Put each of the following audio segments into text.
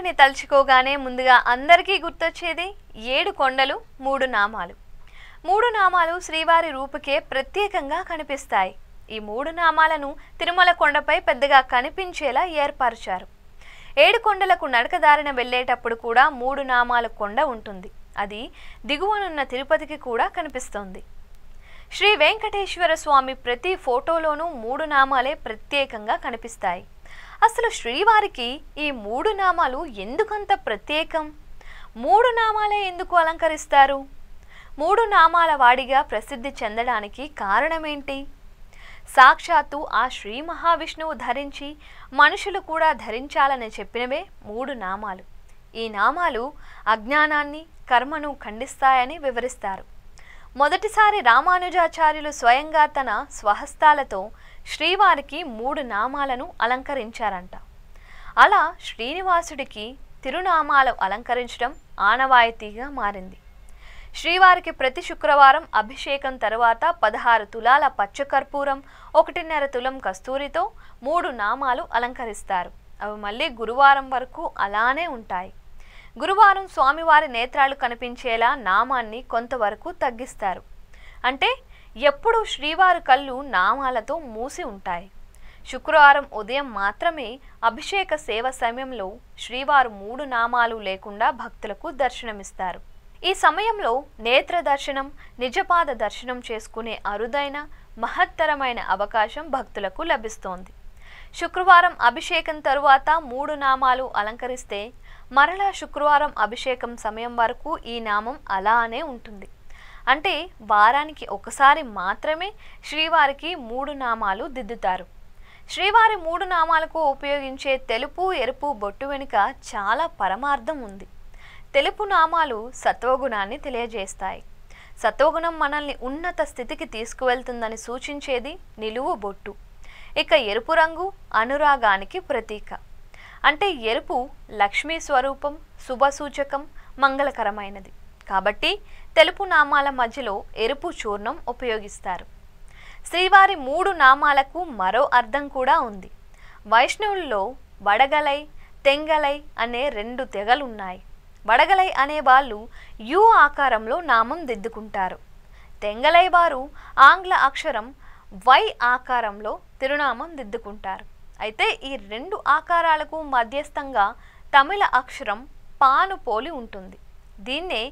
స్వామిని తలుచుకోగానే ముందుగా అందరికీ గుర్తొచ్చేది 7 కొండలు 3 నామాలు. 3 నామాలు శ్రీవారి రూపుకే ప్రత్యేకంగా కనిపిస్తాయి. ఈ 3 నామాలను తిరుమల కొండపై పెద్దగా కనిపించేలా ఏర్పరిచారు. 7 కొండలకు నడకదారిన వెళ్ళేటప్పుడు కూడా 3 నామాల కొండ ఉంటుంది. అది దిగువనున్న తిరుపతికి కూడా కనిపిస్తోంది. శ్రీ వెంకటేశ్వర స్వామి ప్రతి ఫోటోలోనూ 3 నామాలే ప్రత్యేకంగా కనిపిస్తాయి. అసలు శ్రీవారికి ఈ 3 నామాలు ఎందుకంత ప్రత్యేకం? 3 నామాలే ఎందుకు అలంకరిస్తారు? 3 నామాల వాడిగా ప్రసిద్ధి చెందడానికి కారణమేంటి? సాక్షాత్తు ఆ శ్రీ మహావిష్ణువు ధరించి మనుషులు కూడా ధరించాలని చెప్పినవే 3 నామాలు. ఈ నామాలు అజ్ఞానాన్ని, కర్మను ఖండిస్తాయని వివరిస్తారు. మొదటిసారి రామానుజాచార్యులు స్వయంగా తన స్వహస్తాలతో శ్రీవారికి 3 నామాలను అలంకరించారంట. అలా శ్రీనివాసుడికి తిరునామాలు అలంకరించడం ఆనవాయితీగా మారింది. శ్రీవారికి ప్రతి శుక్రవారం అభిషేకం తర్వాత 16 తులాల పచ్చకర్పూరం, 1.5 తులం కస్తూరితో 3 నామాలు అలంకరిస్తారు. అవి మళ్ళీ గురువారం వరకు అలానే ఉంటాయి. గురువారం స్వామివారి నేత్రాలు కనిపించేలా నామాన్ని కొంతవరకు తగ్గిస్తారు. అంటే ఎప్పుడు శ్రీవారి కళ్ళు నామాలతో మూసి ఉంటాయి. శుక్రవారం ఉదయం మాత్రమే అభిషేక సేవ సమయంలో శ్రీవారు 3 నామాలు లేకుండా భక్తులకు దర్శనమిస్తారు. ఈ సమయంలో నేత్ర దర్శనం, నిజపాద దర్శనం చేసుకునే అరుదైన మహత్తరమైన అవకాశం భక్తులకు లభిస్తోంది. శుక్రవారం అభిషేకం తరువాత 3 నామాలు అలంకరిస్తే మరలా శుక్రవారం అభిషేకం సమయం వరకు ఈ నామం అలానే ఉంటుంది. అంటే వారానికి ఒకసారి మాత్రమే శ్రీవారికి 3 నామాలు దిద్దుతారు. శ్రీవారి 3 నామాలకు ఉపయోగించే తెలుపు, ఎరుపు బొట్టు వెనుక చాలా పరమార్థం ఉంది. తెలుపు నామాలు సత్వగుణాన్ని తెలియజేస్తాయి. సత్వగుణం మనల్ని ఉన్నత స్థితికి తీసుకువెళ్తుందని సూచించేది నిలువు బొట్టు. ఇక ఎరుపు రంగు అనురాగానికి ప్రతీక. అంటే ఎరుపు లక్ష్మీ స్వరూపం, శుభసూచకం, మంగళకరమైనది. కాబట్టి తెలుపు నామాల మధ్యలో ఎరుపు చూర్ణం ఉపయోగిస్తారు. శ్రీవారి 3 నామాలకు మరో అర్థం కూడా ఉంది. వైష్ణవుల్లో వడగలై, తెంగలై అనే 2 తెగలున్నాయి. వడగలై అనే వాళ్ళు యు ఆకారంలో నామం దిద్దుకుంటారు. తెంగలై వారు ఆంగ్ల అక్షరం వై ఆకారంలో తిరునామం దిద్దుకుంటారు. అయితే ఈ 2 ఆకారాలకు మధ్యస్థంగా తమిళ అక్షరం పాను పోలి ఉంటుంది. దీన్నే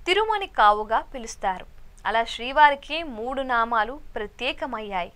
తిరుమణి కావుగా పిలుస్తారు. అలా శ్రీవారికి 3 నామాలు ప్రత్యేకమయ్యాయి.